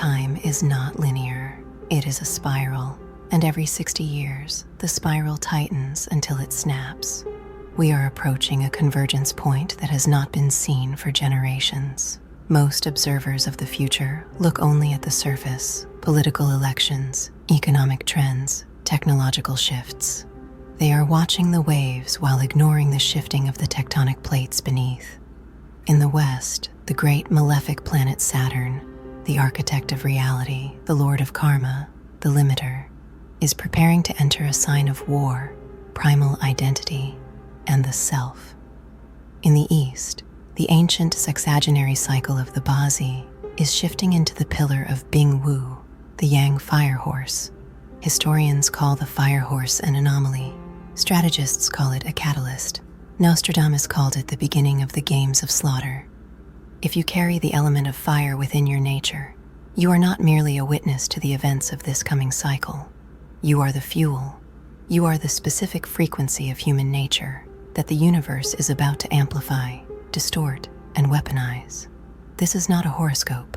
Time is not linear, it is a spiral, and every 60 years, the spiral tightens until it snaps. We are approaching a convergence point that has not been seen for generations. Most observers of the future look only at the surface: political elections, economic trends, technological shifts. They are watching the waves while ignoring the shifting of the tectonic plates beneath. In the west, the great malefic planet Saturn, the architect of reality, the lord of karma, the limiter, is preparing to enter a sign of war, primal identity, and the self. In the east, the ancient sexagenary cycle of the Bazi is shifting into the pillar of Bing-Wu, the Yang fire horse. Historians call the fire horse an anomaly. Strategists call it a catalyst. Nostradamus called it the beginning of the games of slaughter. If you carry the element of fire within your nature, you are not merely a witness to the events of this coming cycle. You are the fuel. You are the specific frequency of human nature that the universe is about to amplify, distort, and weaponize. This is not a horoscope.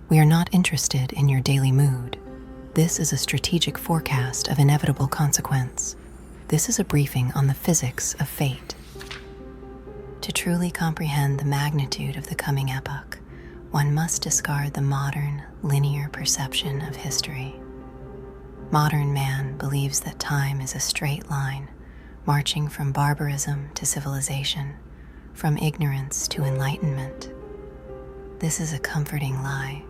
We are not interested in your daily mood. This is a strategic forecast of inevitable consequence. This is a briefing on the physics of fate. To truly comprehend the magnitude of the coming epoch, one must discard the modern, linear perception of history. Modern man believes that time is a straight line, marching from barbarism to civilization, from ignorance to enlightenment. This is a comforting lie.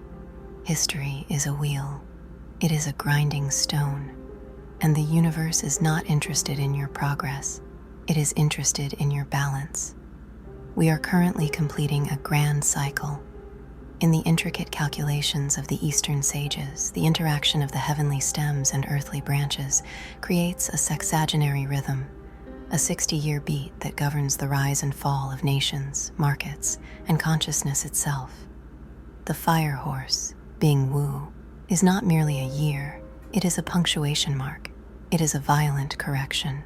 History is a wheel. It is a grinding stone, and the universe is not interested in your progress. It is interested in your balance. We are currently completing a grand cycle. In the intricate calculations of the Eastern sages, the interaction of the heavenly stems and earthly branches creates a sexagenary rhythm, a 60-year beat that governs the rise and fall of nations, markets, and consciousness itself. The fire horse, Bing-Wu, is not merely a year, it is a punctuation mark. It is a violent correction.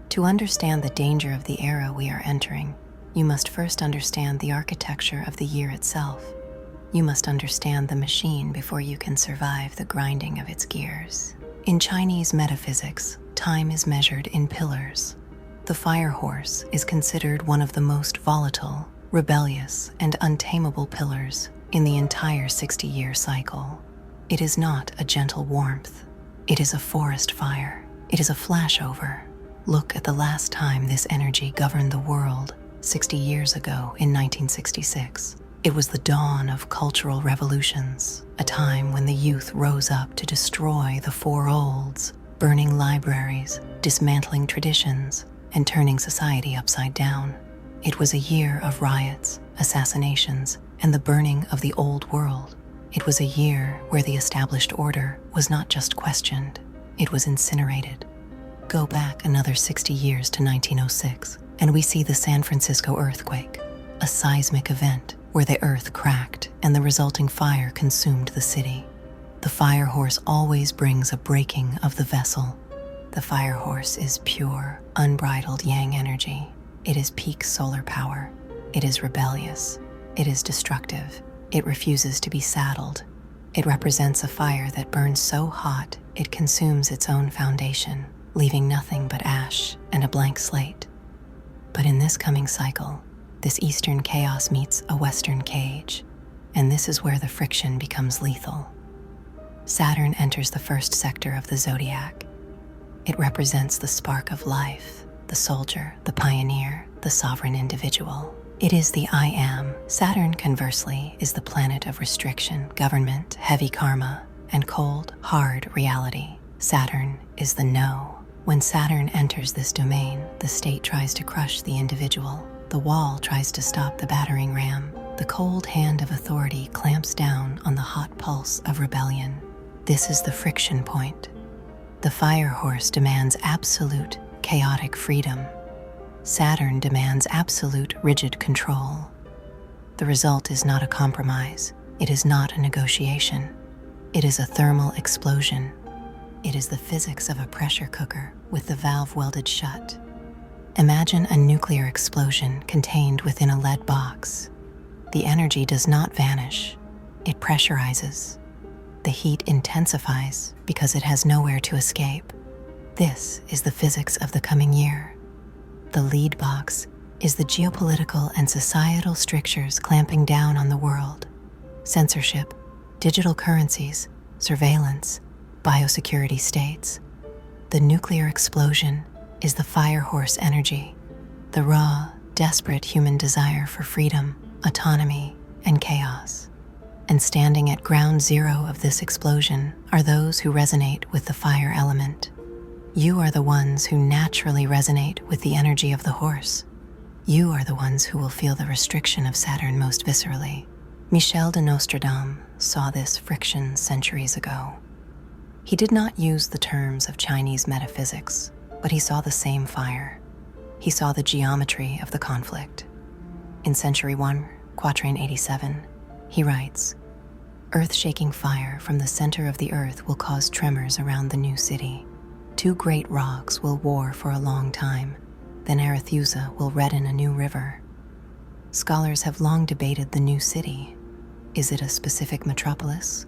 To understand the danger of the era we are entering, you must first understand the architecture of the year itself. You must understand the machine before you can survive the grinding of its gears. In Chinese metaphysics, time is measured in pillars. The fire horse is considered one of the most volatile, rebellious, and untamable pillars in the entire 60-year cycle. It is not a gentle warmth. It is a forest fire. It is a flashover. Look at the last time this energy governed the world, 60 years ago in 1966. It was the dawn of cultural revolutions, a time when the youth rose up to destroy the four olds, burning libraries, dismantling traditions, and turning society upside down. It was a year of riots, assassinations, and the burning of the old world. It was a year where the established order was not just questioned, it was incinerated. Go back another 60 years to 1906, and we see the San Francisco earthquake, a seismic event where the earth cracked and the resulting fire consumed the city. The fire horse always brings a breaking of the vessel. The fire horse is pure, unbridled yang energy. It is peak solar power. It is rebellious. It is destructive. It refuses to be saddled. It represents a fire that burns so hot it consumes its own foundation, leaving nothing but ash and a blank slate. But in this coming cycle, this Eastern chaos meets a Western cage, and this is where the friction becomes lethal. Saturn enters the first sector of the zodiac. It represents the spark of life, the soldier, the pioneer, the sovereign individual. It is the I am. Saturn, conversely, is the planet of restriction, government, heavy karma, and cold, hard reality. Saturn is the no. When Saturn enters this domain, the state tries to crush the individual. The wall tries to stop the battering ram. The cold hand of authority clamps down on the hot pulse of rebellion. This is the friction point. The fire horse demands absolute, chaotic freedom. Saturn demands absolute, rigid control. The result is not a compromise. It is not a negotiation. It is a thermal explosion. It is the physics of a pressure cooker with the valve welded shut. Imagine a nuclear explosion contained within a lead box. The energy does not vanish. It pressurizes. The heat intensifies because it has nowhere to escape. This is the physics of the coming year. The lead box is the geopolitical and societal strictures clamping down on the world. Censorship, digital currencies, surveillance, biosecurity states. The nuclear explosion is the fire horse energy, the raw, desperate human desire for freedom, autonomy, and chaos. And standing at ground zero of this explosion are those who resonate with the fire element. You are the ones who naturally resonate with the energy of the horse. You are the ones who will feel the restriction of Saturn most viscerally. Michel de Nostradamus saw this friction centuries ago. He did not use the terms of Chinese metaphysics, but he saw the same fire. He saw the geometry of the conflict. In Century 1, Quatrain 87, he writes, "Earth-shaking fire from the center of the earth will cause tremors around the new city. Two great rocks will war for a long time, then Arethusa will redden a new river." Scholars have long debated the new city. Is it a specific metropolis?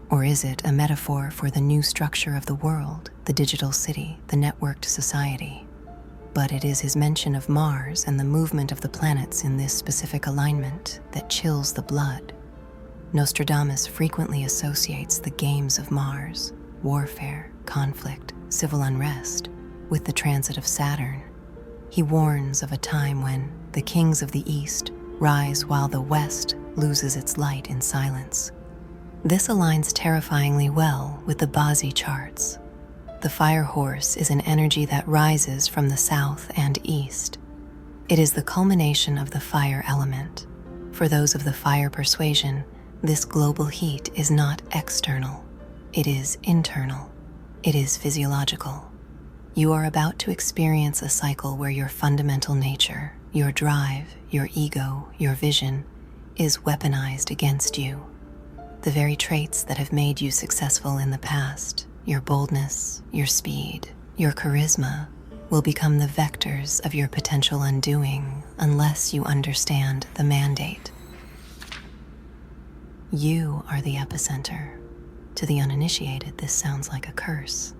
Or is it a metaphor for the new structure of the world, the digital city, the networked society? But it is his mention of Mars and the movement of the planets in this specific alignment that chills the blood. Nostradamus frequently associates the games of Mars, warfare, conflict, civil unrest, with the transit of Saturn. He warns of a time when the kings of the East rise while the West loses its light in silence. This aligns terrifyingly well with the Bazi charts. The fire horse is an energy that rises from the south and east. It is the culmination of the fire element. For those of the fire persuasion, this global heat is not external. It is internal. It is physiological. You are about to experience a cycle where your fundamental nature, your drive, your ego, your vision, is weaponized against you. The very traits that have made you successful in the past, your boldness, your speed, your charisma, will become the vectors of your potential undoing unless you understand the mandate. You are the epicenter. To the uninitiated, this sounds like a curse.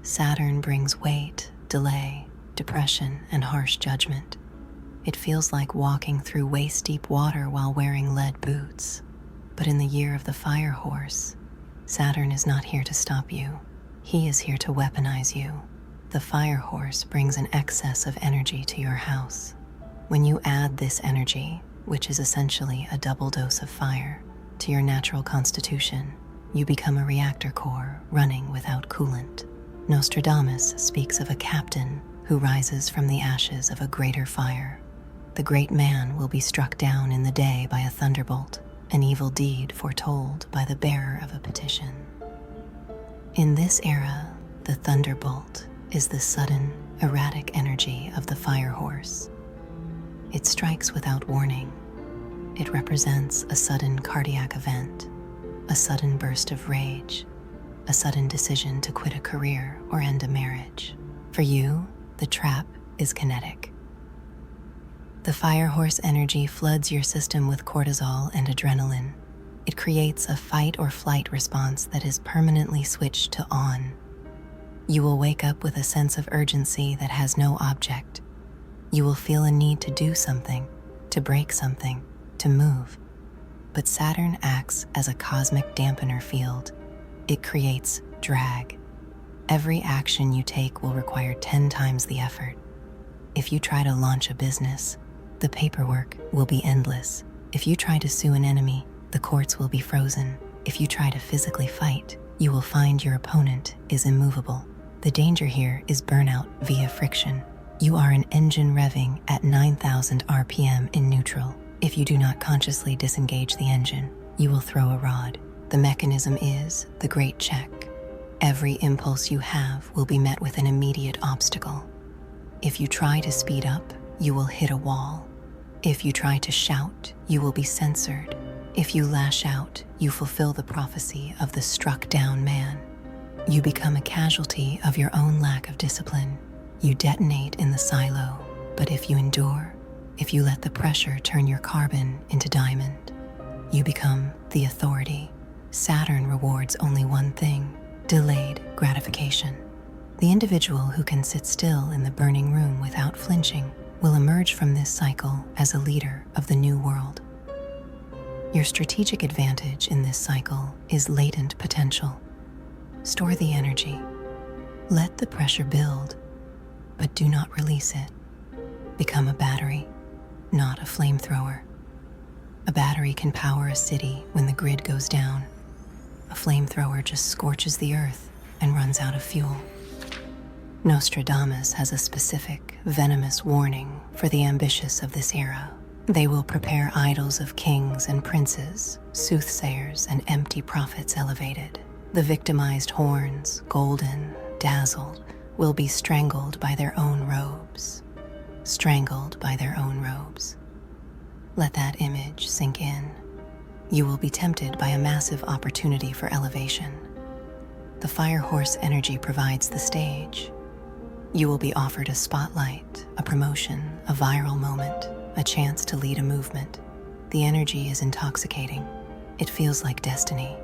Saturn brings weight, delay, depression, and harsh judgment. It feels like walking through waist-deep water while wearing lead boots. But in the year of the fire horse, Saturn is not here to stop you. He is here to weaponize you. The fire horse brings an excess of energy to your house. When you add this energy, which is essentially a double dose of fire, to your natural constitution, you become a reactor core running without coolant. Nostradamus speaks of a captain who rises from the ashes of a greater fire. The great man will be struck down in the day by a thunderbolt, an evil deed foretold by the bearer of a petition. In this era, the thunderbolt is the sudden, erratic energy of the fire horse. It strikes without warning. It represents a sudden cardiac event, a sudden burst of rage, a sudden decision to quit a career or end a marriage. For you, the trap is kinetic. The fire horse energy floods your system with cortisol and adrenaline. It creates a fight or flight response that is permanently switched to on. You will wake up with a sense of urgency that has no object. You will feel a need to do something, to break something, to move. But Saturn acts as a cosmic dampener field. It creates drag. Every action you take will require 10 times the effort. If you try to launch a business, the paperwork will be endless. If you try to sue an enemy, the courts will be frozen. If you try to physically fight, you will find your opponent is immovable. The danger here is burnout via friction. You are an engine revving at 9,000 RPM in neutral. If you do not consciously disengage the engine, you will throw a rod. The mechanism is the great check. Every impulse you have will be met with an immediate obstacle. If you try to speed up, you will hit a wall. If you try to shout, you will be censored. If you lash out, you fulfill the prophecy of the struck down man. You become a casualty of your own lack of discipline. You detonate in the silo, but if you endure, if you let the pressure turn your carbon into diamond, you become the authority. Saturn rewards only one thing: delayed gratification. The individual who can sit still in the burning room without flinching will emerge from this cycle as a leader of the new world. Your strategic advantage in this cycle is latent potential. Store the energy. Let the pressure build, but do not release it. Become a battery, not a flamethrower. A battery can power a city when the grid goes down. A flamethrower just scorches the earth and runs out of fuel. Nostradamus has a specific, venomous warning for the ambitious of this era. They will prepare idols of kings and princes, soothsayers and empty prophets elevated. The victimized horns, golden, dazzled, will be strangled by their own robes. Strangled by their own robes. Let that image sink in. You will be tempted by a massive opportunity for elevation. The fire horse energy provides the stage. You will be offered a spotlight, a promotion, a viral moment, a chance to lead a movement. The energy is intoxicating. It feels like destiny.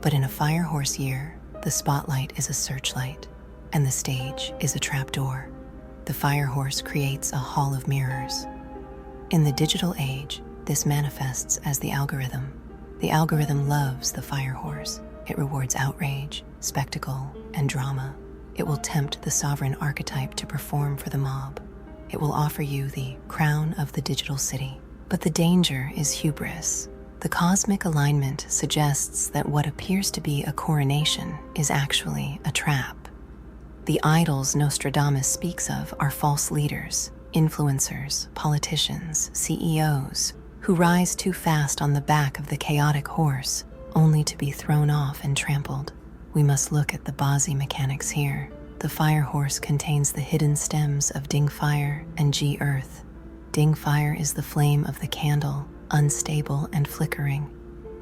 But in a fire horse year, the spotlight is a searchlight, and the stage is a trapdoor. The fire horse creates a hall of mirrors. In the digital age, this manifests as the algorithm. The algorithm loves the fire horse. It rewards outrage, spectacle, and drama. It will tempt the sovereign archetype to perform for the mob. It will offer you the crown of the digital city. But the danger is hubris. The cosmic alignment suggests that what appears to be a coronation is actually a trap. The idols Nostradamus speaks of are false leaders, influencers, politicians, CEOs, who rise too fast on the back of the chaotic horse, only to be thrown off and trampled. We must look at the Bozzy mechanics here. The fire horse contains the hidden stems of Ding Fire and G Earth. Ding Fire is the flame of the candle, unstable and flickering.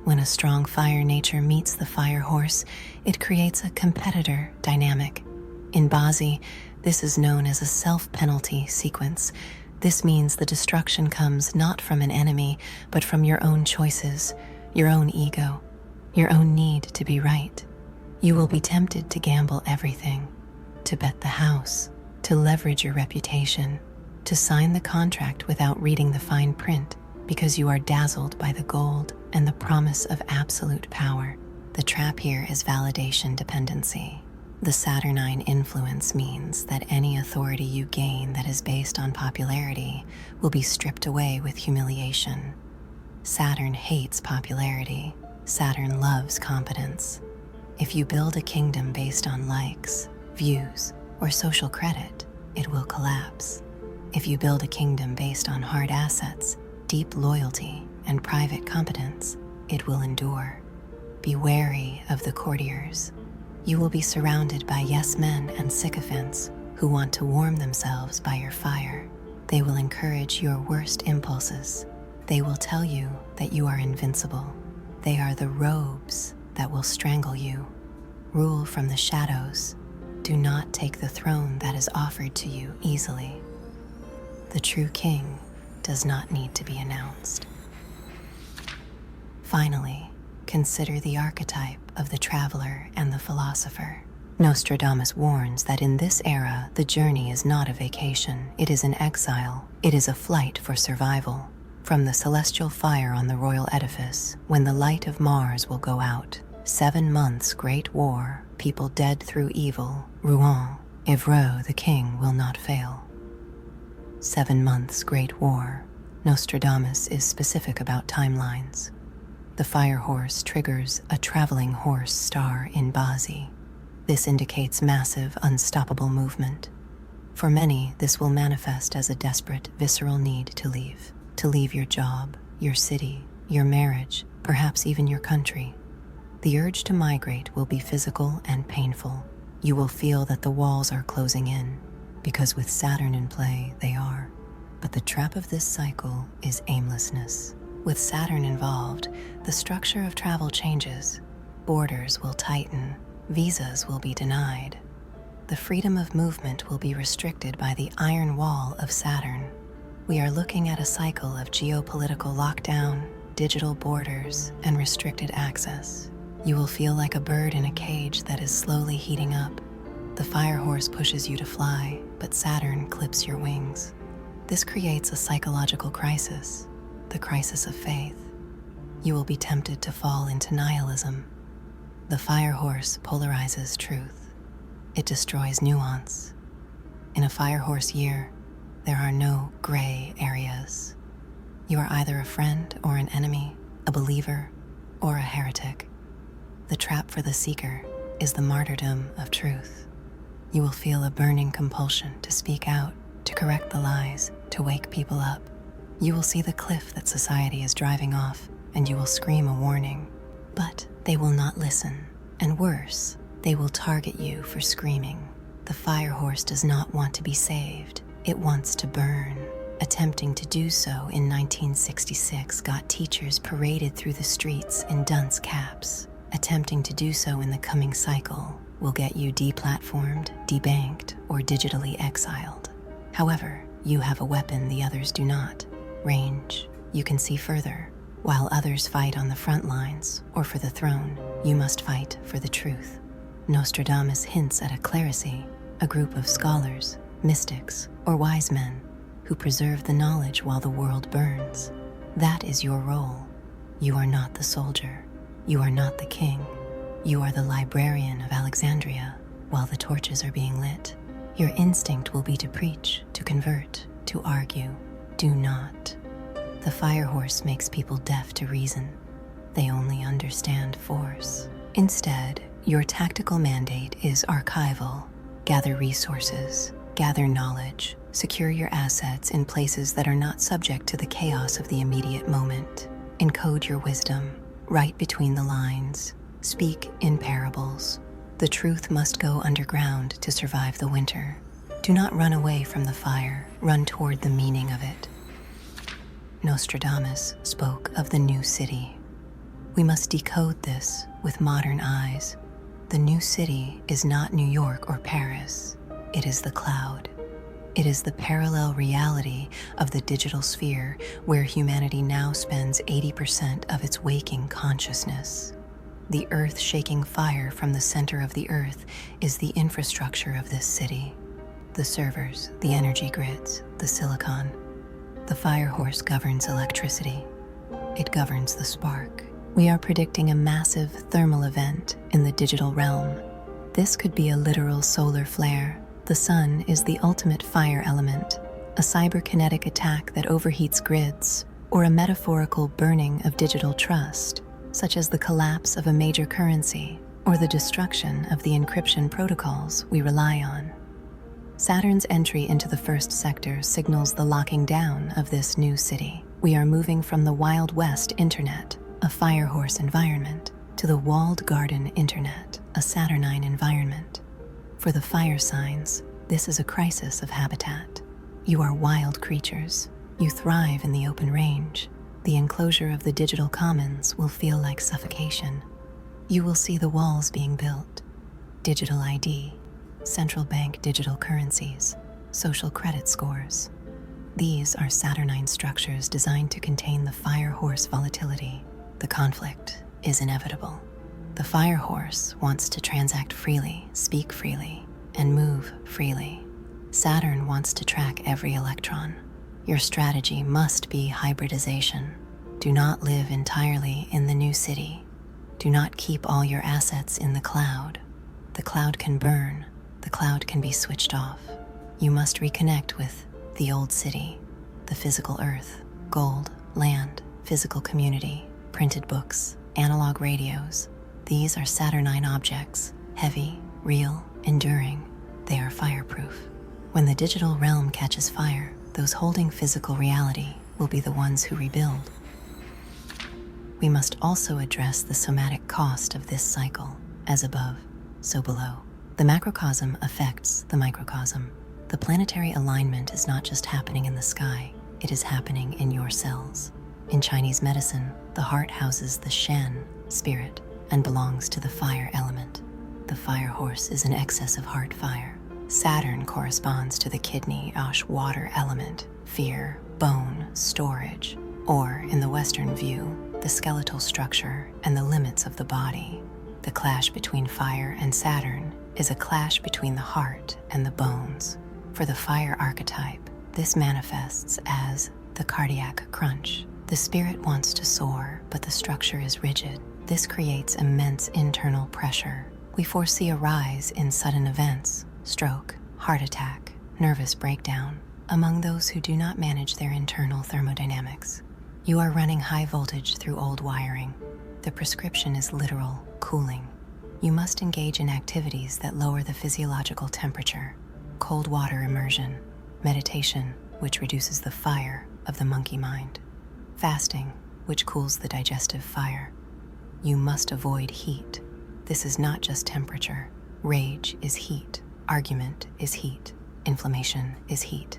When a strong fire nature meets the fire horse, it creates a competitor dynamic. In Bozzy, this is known as a self-penalty sequence. This means the destruction comes not from an enemy, but from your own choices, your own ego, your own need to be right. You will be tempted to gamble everything, to bet the house, to leverage your reputation, to sign the contract without reading the fine print because you are dazzled by the gold and the promise of absolute power. The trap here is validation dependency. The Saturnine influence means that any authority you gain that is based on popularity will be stripped away with humiliation. Saturn hates popularity. Saturn loves competence. If you build a kingdom based on likes, views, or social credit, it will collapse. If you build a kingdom based on hard assets, deep loyalty, and private competence, it will endure. Be wary of the courtiers. You will be surrounded by yes men and sycophants who want to warm themselves by your fire. They will encourage your worst impulses. They will tell you that you are invincible. They are the robes that will strangle you. Rule from the shadows. Do not take the throne that is offered to you easily. The true king does not need to be announced. Finally, consider the archetype of the traveler and the philosopher. Nostradamus warns that in this era, the journey is not a vacation, it is an exile, it is a flight for survival. From the celestial fire on the royal edifice, when the light of Mars will go out, 7 months great war, people dead through evil, Rouen, Evreux the king will not fail. 7 months great war. Nostradamus is specific about timelines. The fire horse triggers a traveling horse star in Bozzy. This indicates massive, unstoppable movement. For many, this will manifest as a desperate, visceral need to leave your job, your city, your marriage, perhaps even your country. The urge to migrate will be physical and painful. You will feel that the walls are closing in, because with Saturn in play, they are. But the trap of this cycle is aimlessness. With Saturn involved, the structure of travel changes. Borders will tighten, visas will be denied. The freedom of movement will be restricted by the iron wall of Saturn. We are looking at a cycle of geopolitical lockdown, digital borders, and restricted access. You will feel like a bird in a cage that is slowly heating up. The fire horse pushes you to fly, but Saturn clips your wings. This creates a psychological crisis, the crisis of faith. You will be tempted to fall into nihilism. The fire horse polarizes truth. It destroys nuance. In a fire horse year, there are no gray areas. You are either a friend or an enemy, a believer or a heretic. The trap for the seeker is the martyrdom of truth. You will feel a burning compulsion to speak out, to correct the lies, to wake people up. You will see the cliff that society is driving off, and you will scream a warning. But they will not listen, and worse, they will target you for screaming. The fire horse does not want to be saved. It wants to burn. Attempting to do so in 1966 got teachers paraded through the streets in dunce caps. Attempting to do so in the coming cycle will get you deplatformed, debanked, or digitally exiled. However, you have a weapon the others do not. Range. You can see further. While others fight on the front lines or for the throne, you must fight for the truth. Nostradamus hints at a clerisy, a group of scholars, mystics, or wise men who preserve the knowledge while the world burns. That is your role. You are not the soldier. You are not the king. You are the librarian of Alexandria while the torches are being lit. Your instinct will be to preach, to convert, to argue. Do not. The fire horse makes people deaf to reason. They only understand force. Instead, your tactical mandate is archival. Gather resources, gather knowledge, secure your assets in places that are not subject to the chaos of the immediate moment. Encode your wisdom, write between the lines, speak in parables. The truth must go underground to survive the winter. Do not run away from the fire, run toward the meaning of it. Nostradamus spoke of the new city. We must decode this with modern eyes. The new city is not New York or Paris. It is the cloud. It is the parallel reality of the digital sphere where humanity now spends 80% of its waking consciousness. The earth-shaking fire from the center of the earth is the infrastructure of this city. The servers, the energy grids, the silicon. The fire horse governs electricity. It governs the spark. We are predicting a massive thermal event in the digital realm. This could be a literal solar flare. The sun is the ultimate fire element, a cyberkinetic attack that overheats grids, or a metaphorical burning of digital trust, such as the collapse of a major currency or the destruction of the encryption protocols we rely on. Saturn's entry into the first sector signals the locking down of this new city. We are moving from the Wild West internet, a fire horse environment, to the walled garden internet, a Saturnine environment. For the fire signs, this is a crisis of habitat. You are wild creatures. You thrive in the open range. The enclosure of the digital commons will feel like suffocation. You will see the walls being built. Digital ID, central bank digital currencies, social credit scores. These are Saturnine structures designed to contain the fire horse volatility. The conflict is inevitable. The fire horse wants to transact freely, speak freely, and move freely. Saturn wants to track every electron. Your strategy must be hybridization. Do not live entirely in the new city. Do not keep all your assets in the cloud. The cloud can burn. The cloud can be switched off. You must reconnect with the old city, the physical earth, gold, land, physical community, printed books, analog radios. These are Saturnine objects, heavy, real, enduring. They are fireproof. When the digital realm catches fire, those holding physical reality will be the ones who rebuild. We must also address the somatic cost of this cycle. As above, so below. The macrocosm affects the microcosm. The planetary alignment is not just happening in the sky, it is happening in your cells. In Chinese medicine, the heart houses the Shen, spirit, and belongs to the fire element. The fire horse is an excess of heart fire. Saturn corresponds to the kidney ash water element, fear, bone, storage, or in the Western view, the skeletal structure and the limits of the body. The clash between fire and Saturn is a clash between the heart and the bones. For the fire archetype, this manifests as the cardiac crunch. The spirit wants to soar, but the structure is rigid. This creates immense internal pressure. We foresee a rise in sudden events, stroke, heart attack, nervous breakdown, among those who do not manage their internal thermodynamics. You are running high voltage through old wiring. The prescription is literal cooling. You must engage in activities that lower the physiological temperature: cold water immersion, meditation, which reduces the fire of the monkey mind, fasting, which cools the digestive fire. You must avoid heat. This is not just temperature. Rage is heat. Argument is heat. Inflammation is heat.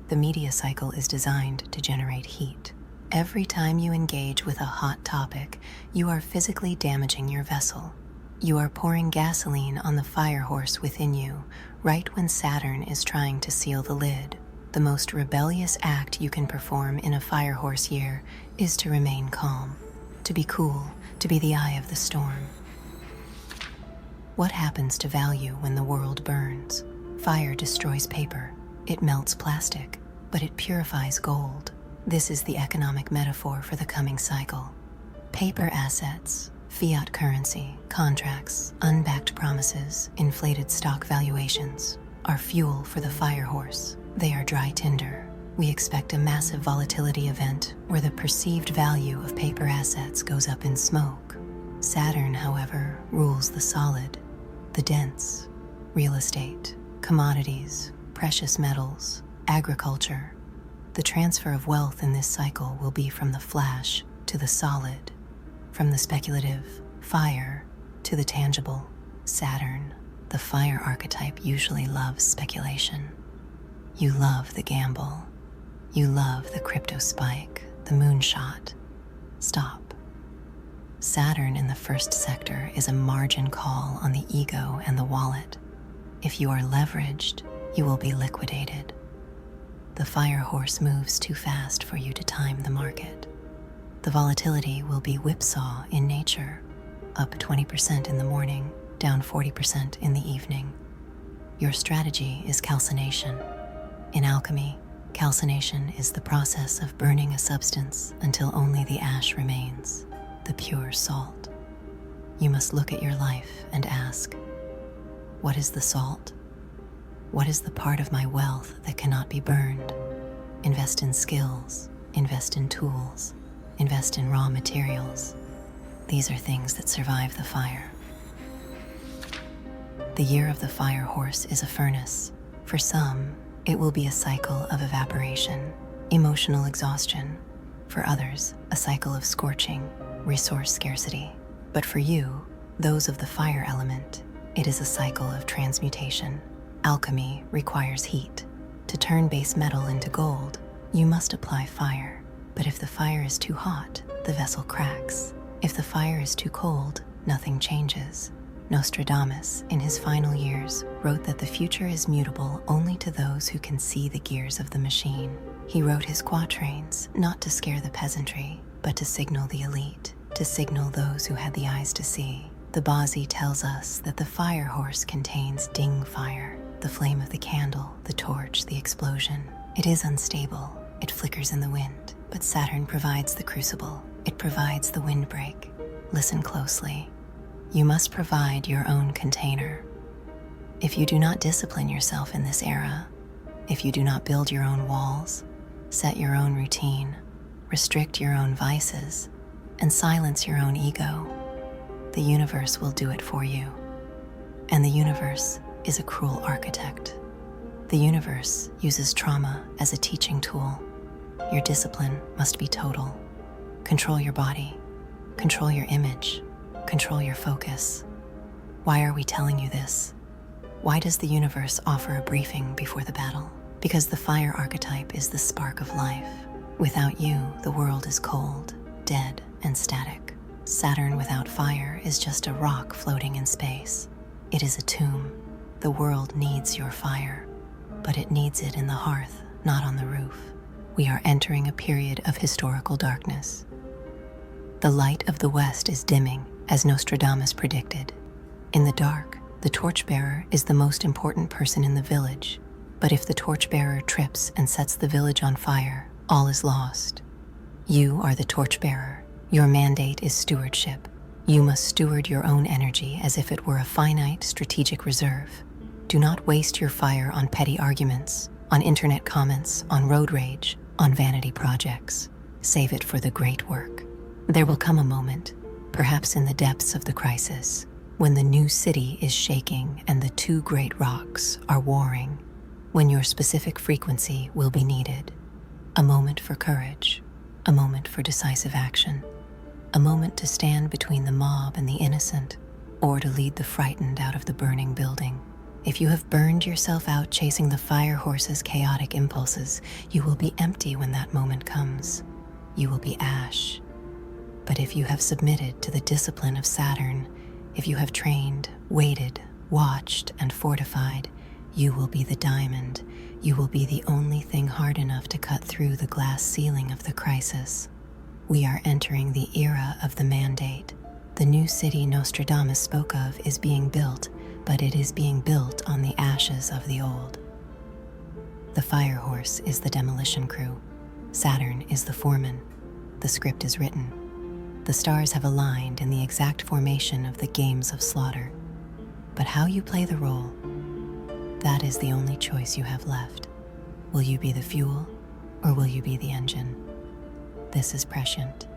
The media cycle is designed to generate heat. Every time you engage with a hot topic, you are physically damaging your vessel. You are pouring gasoline on the fire horse within you, right when Saturn is trying to seal the lid. The most rebellious act you can perform in a fire horse year is to remain calm, to be cool, to be the eye of the storm. What happens to value when the world burns? Fire destroys paper. It melts plastic, but it purifies gold. This is the economic metaphor for the coming cycle. Paper assets, fiat currency, contracts, unbacked promises, inflated stock valuations are fuel for the fire horse. They are dry tinder. We expect a massive volatility event where the perceived value of paper assets goes up in smoke. Saturn, however, rules the solid, the dense: real estate, commodities, precious metals, agriculture. The transfer of wealth in this cycle will be from the flash to the solid, from the speculative, fire, to the tangible, Saturn. The fire archetype usually loves speculation. You love the gamble. You love the crypto spike, the moonshot. Stop. Saturn in the first sector is a margin call on the ego and the wallet. If you are leveraged, you will be liquidated. The fire horse moves too fast for you to time the market. The volatility will be whipsaw in nature, up 20% in the morning, down 40% in the evening. Your strategy is calcination. In alchemy, calcination is the process of burning a substance until only the ash remains, the pure salt. You must look at your life and ask, what is the salt? What is the part of my wealth that cannot be burned? Invest in skills, invest in tools, invest in raw materials. These are things that survive the fire. The year of the fire horse is a furnace. For some, it will be a cycle of evaporation, emotional exhaustion. For others, a cycle of scorching, resource scarcity. But for you, those of the fire element, it is a cycle of transmutation. Alchemy requires heat. To turn base metal into gold, you must apply fire. But if the fire is too hot, the vessel cracks. If the fire is too cold, nothing changes. Nostradamus, in his final years, wrote that the future is mutable only to those who can see the gears of the machine. He wrote his quatrains not to scare the peasantry, but to signal the elite, to signal those who had the eyes to see. The Bazi tells us that the fire horse contains ding fire, the flame of the candle, the torch, the explosion. It is unstable, it flickers in the wind, but Saturn provides the crucible. It provides the windbreak. Listen closely. You must provide your own container. If you do not discipline yourself in this era, if you do not build your own walls, set your own routine, restrict your own vices, and silence your own ego, the universe will do it for you. And the universe is a cruel architect. The universe uses trauma as a teaching tool. Your discipline must be total. Control your body, control your image, control your focus. Why are we telling you this? Why does the universe offer a briefing before the battle? Because the fire archetype is the spark of life. Without you, the world is cold, dead, and static. Saturn without fire is just a rock floating in space. It is a tomb. The world needs your fire, but it needs it in the hearth, not on the roof. We are entering a period of historical darkness. The light of the West is dimming, as Nostradamus predicted. In the dark, the Torchbearer is the most important person in the village, but if the Torchbearer trips and sets the village on fire, all is lost. You are the Torchbearer. Your mandate is stewardship. You must steward your own energy as if it were a finite strategic reserve. Do not waste your fire on petty arguments, on internet comments, on road rage, on vanity projects. Save it for the great work. There will come a moment, perhaps in the depths of the crisis, when the new city is shaking and the two great rocks are warring, when your specific frequency will be needed. A moment for courage, a moment for decisive action, a moment to stand between the mob and the innocent, or to lead the frightened out of the burning building. If you have burned yourself out chasing the fire horse's chaotic impulses, you will be empty when that moment comes. You will be ash. But if you have submitted to the discipline of Saturn, if you have trained, waited, watched, and fortified, you will be the diamond. You will be the only thing hard enough to cut through the glass ceiling of the crisis. We are entering the era of the mandate. The new city Nostradamus spoke of is being built, but it is being built on the ashes of the old. The fire horse is the demolition crew. Saturn is the foreman. The script is written. The stars have aligned in the exact formation of the games of slaughter. But how you play the role, that is the only choice you have left. Will you be the fuel, or will you be the engine? This is Prescient.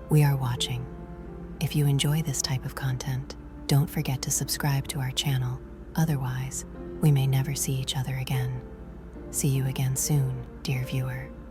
We are watching. If you enjoy this type of content, don't forget to subscribe to our channel. Otherwise, we may never see each other again. See you again soon, dear viewer.